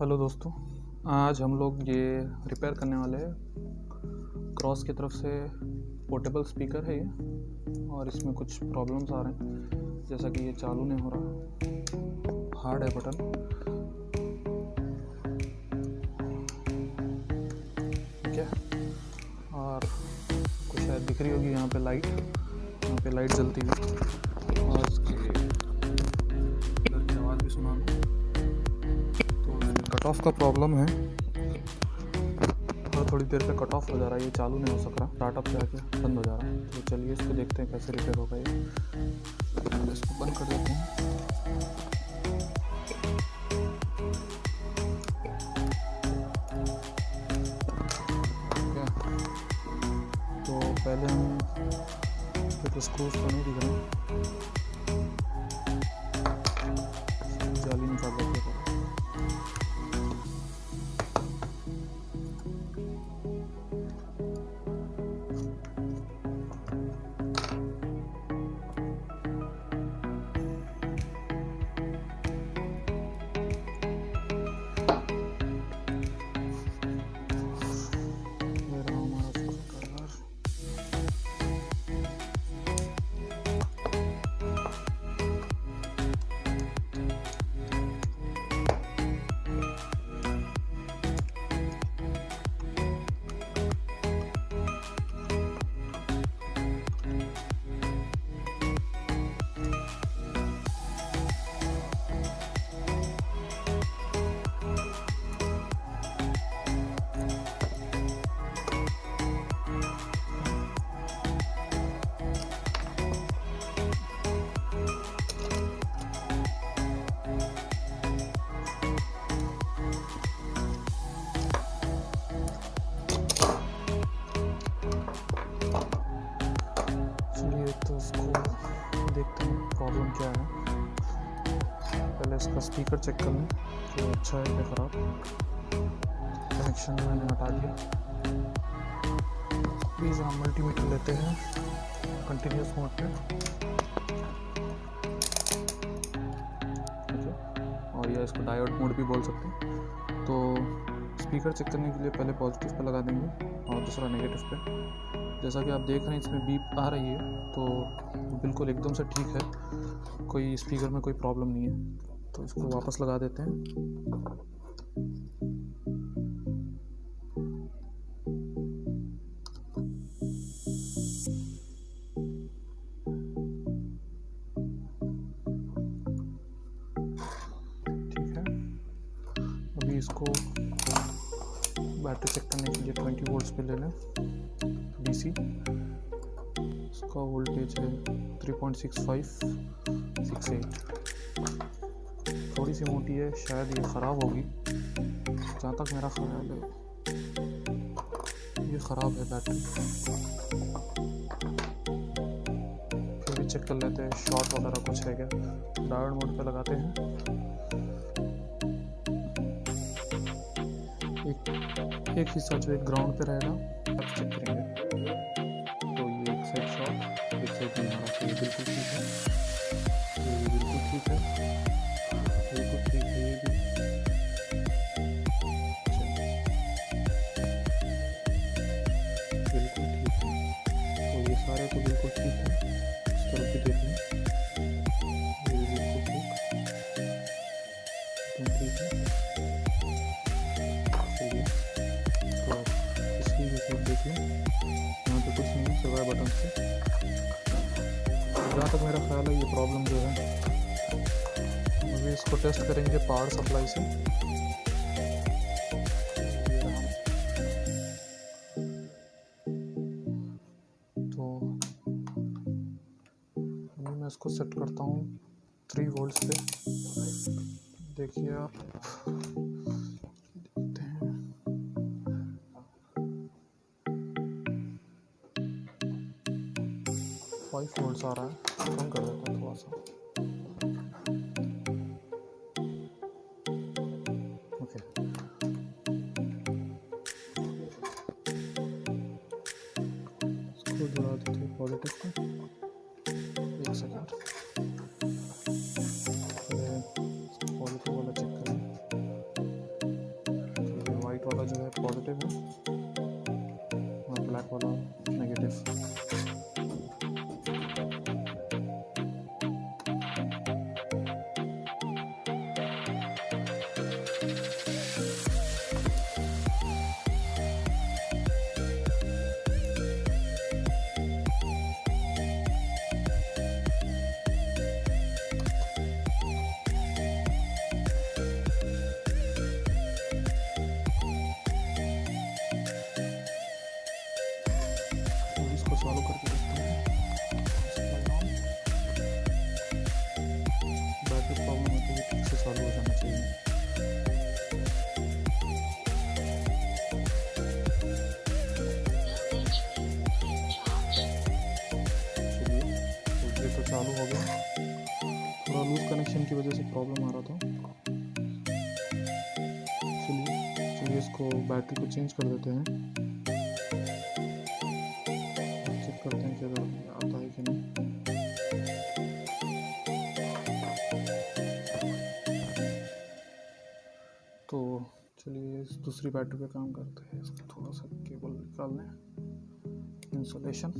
Hello दोस्तों, आज हम लोग ये रिपेयर करने वाले हैं। क्रॉस की तरफ से पोर्टेबल स्पीकर है ये, और इसमें कुछ प्रॉब्लम्स आ रहे हैं, जैसा कि ये चालू नहीं हो रहा, हार्ड है बटन। ठीक है, और कुछ शायद दिख रही होगी यहाँ पे लाइट जलती हुई, और इसकी इधर की आवाज़ भी सुना। कट ऑफ का प्रॉब्लम है, और थोड़ी देर पे कट ऑफ हो जा रहा है, ये चालू नहीं हो सक रहा, स्टार्टअप से आके बंद हो जा रहा है। तो चलिए इसको देखते हैं कैसे रिपेयर होगा ये। इसको बंद कर देते हैं। ठीक है, तो पहले हम तो स्क्रूज तो नहीं दिख रहे, जाली निकाल देते हैं। तो इसको देखते हैं प्रॉब्लम क्या है। पहले इसका स्पीकर चेक कर लें कि अच्छा है क्या ख़राब। कनेक्शन मैंने हटा दिया। प्लीज़ हम मल्टीमीटर लेते हैं कंटिन्यूस मोड पे, और या इसको डायोड मोड भी बोल सकते हैं। तो स्पीकर चेक करने के लिए पहले पॉजिटिव पे लगा देंगे और दूसरा नेगेटिव पे। जैसा कि आप देख रहे हैं इसमें बीप आ रही है, तो बिल्कुल एकदम से ठीक है, कोई स्पीकर में कोई प्रॉब्लम नहीं है। तो इसको वापस लगा देते हैं। ठीक है, अभी इसको बैटरी चेक करने के लिए 20 वोल्ट्स पे ले लें डीसी। इसका वोल्टेज है 3.6568। थोड़ी सी मोटी है, शायद ये ख़राब होगी, जहाँ तक मेरा ख्याल है ये ख़राब है बैटरी। फिर भी चेक कर लेते हैं शॉर्ट वगैरह कुछ है क्या। डायोड मोड पे लगाते हैं। एक हिस्सा जो एक ग्राउंड पे रहेगा, अब चेक करेंगे। तो ये एक साइड शॉर्ट, एक साइड नहीं आ रहा, ये बिल्कुल ठीक है, ये बिल्कुल ठीक है, बिल्कुल ठीक है, ये भी बिल्कुल ठीक है। तो ये सारे तो बिल्कुल ठीक है। इस तरफ भी देख लें, ये भी बिल्कुल ठीक है। चलिए, तो इसकी भी साइड देख लें, यहाँ पे कुछ नहीं है सिवाय बटन से। जहाँ तक मेरा ख्याल है ये प्रॉब्लम जो है, अभी इसको टेस्ट करेंगे पावर सप्लाई से। तो अभी मैं इसको सेट करता हूँ 3 वोल्ट्स पे। देखिए आप, देखते हैं 5 वोल्ट्स आ रहा है। कम कर देता हूँ थोड़ा सा। ओके, इसको जुड़ा देते हैं पॉजिटिव को। एक सेकेंड, पॉजिटिव वाला चेक करें। की वजह से प्रॉब्लम आ रहा था। चलिए इसको बैटरी को चेंज कर देते हैं, चेक करते हैं कि आता है कि नहीं। तो चलिए इस दूसरी बैटरी पे काम करते हैं। इसका थोड़ा सा केबल निकाल लें, इंसुलेशन।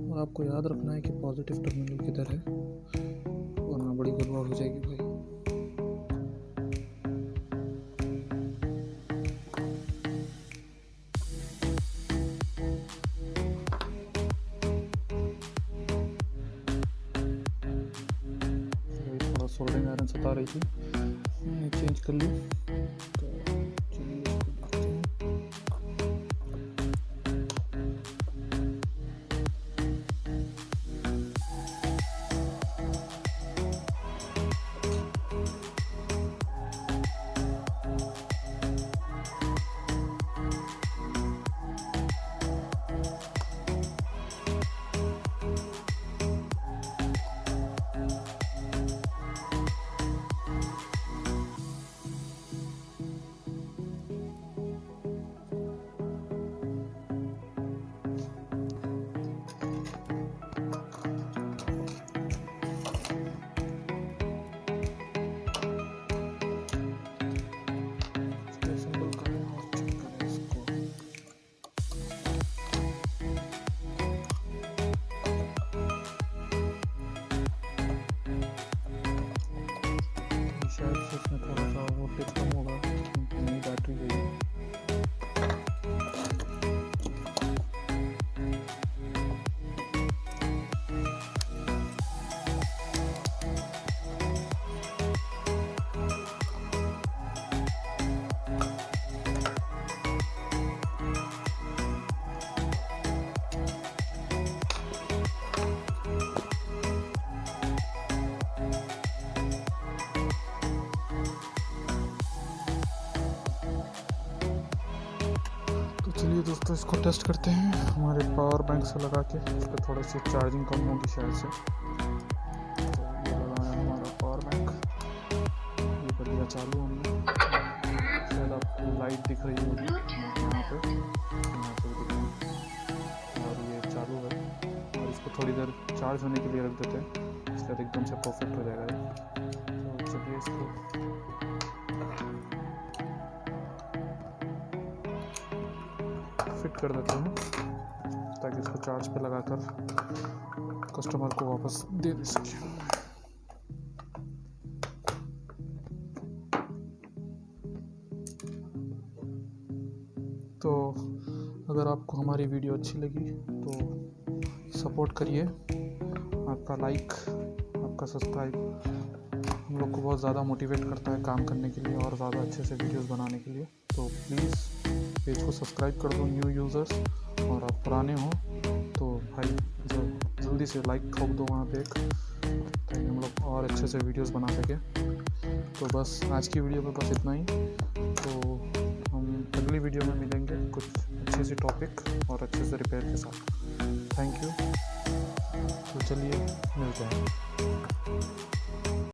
और आपको याद रखना है कि पॉजिटिव टर्मिनल किधर है, वरना बड़ी गड़बड़ हो जाएगी भाई। थोड़ा सोल्डरिंग आयरन सता रही थी, मैंने चेंज कर ली। तो चलिए इसको देखते हैं। शायद से इसमें थोड़ा सा वोल्टेज कम होगा, नई बैटरी है। चलिए दोस्तों इसको टेस्ट करते हैं हमारे पावर बैंक से लगा के। इस पर थोड़ी सी चार्जिंग कम होगी शायद से। तो ये लगाया हमारा पावर बैंक, ये कर दिया चालू हमने। शायद आपको लाइट दिख रही होगी यहाँ पे दिख रही है, और ये चालू है। और इसको थोड़ी देर चार्ज होने के लिए रख देते हैं, इसके बाद एकदम से परफेक्ट हो जाएगा ये। तो चलिए इसको फिट कर देते हैं ताकि इसको चार्ज पे लगाकर कस्टमर को वापस दे सकें। तो अगर आपको हमारी वीडियो अच्छी लगी तो सपोर्ट करिए। आपका लाइक, आपका सब्सक्राइब हम लोग को बहुत ज़्यादा मोटिवेट करता है काम करने के लिए और ज़्यादा अच्छे से वीडियोस बनाने के लिए। तो प्लीज़ पेज को सब्सक्राइब कर दो न्यू यूज़र्स, और आप पुराने हो तो भाई जल्दी से लाइक ठोक दो वहाँ पे एक, ताकि हम लोग और अच्छे से वीडियोस बना सकें। तो बस आज की वीडियो में बस इतना ही। तो हम अगली वीडियो में मिलेंगे कुछ अच्छे से टॉपिक और अच्छे से रिपेयर के साथ। Thank you. तो चलिए मिलते हैं।